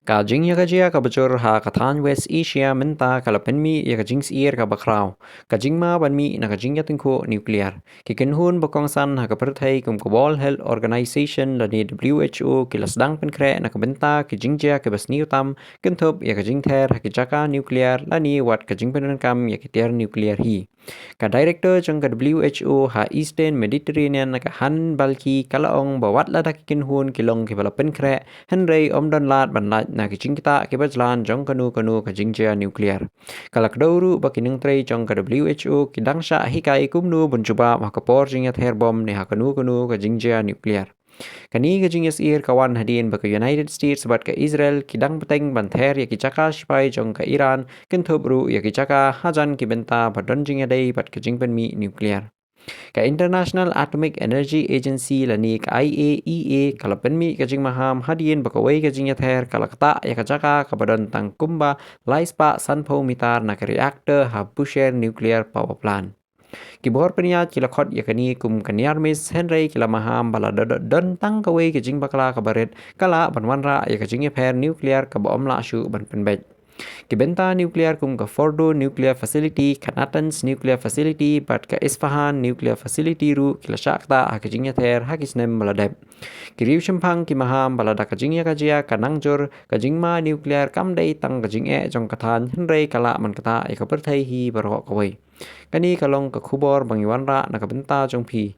Kajing ya kajia kabacur ha katan West Asia menta kalapenmi ya kajing siir ka bakraw. Kajing ma banmi na kajing ya tingko nuklear. Kikinhun bakongsan ha kaperthai kum Global Health Organization lani WHO kilasdang penkre na kabenta kajing jia kebas niutam kentup ya kajing ther ha kijaka nuklear lani wat kajing penenkam ya kitiar nuklear hi. Ka director trong ka WHO ha Eastern Mediterranean na ka han balki kalaong bawat lada kikinhun kilong kibala penkre Henry omdon lat ban lat na kicing kita kibajlan jong kanu kajingja nuklear. Kalak dauru bakineng trei jong ka WHO kidang sya hikai kumnu buncuba makapor jingat herbom ni hakanu kajingja nuklear. Kani kajing yasir kawan hadin baka United States bat ka Israel kidang peteng banther ya kichaka sipai jong ka Iran kentubru ya kichaka hajan kibenta badon jing yadai bat kajing penmi nuklear. Ka International Atomic Energy Agency lani ka IAEA kalapenmi kajing maham hadiin bakawai kajing yather kalakta ya kajaka kabadon tang kumba laispa sanpo mitar na ka reactor ha Bushehr nuclear power plant. Kibor peniat kilakot yakani kum kaniarmis Henry kila maham bala don tang kawai kajing bakala kabaret kala banwanra ya kajing yapher nuclear kabom la syu ban penbet. Kibenta nuclear kum ka Fordo nuclear facility, Kanatans nuclear facility, bat ka Isfahan nuclear facility ru kila syakta ha kajing yather ha kisnem baladep. Kiriu shempang ki maham balada kajing ya kajia kanangjur kajing ma nuclear kamdai tang kajing jong katan Henry kala man kata ya kaperthai hi barok kawai. Kani kalong ka khubor bangiwanra na kabenta jong pi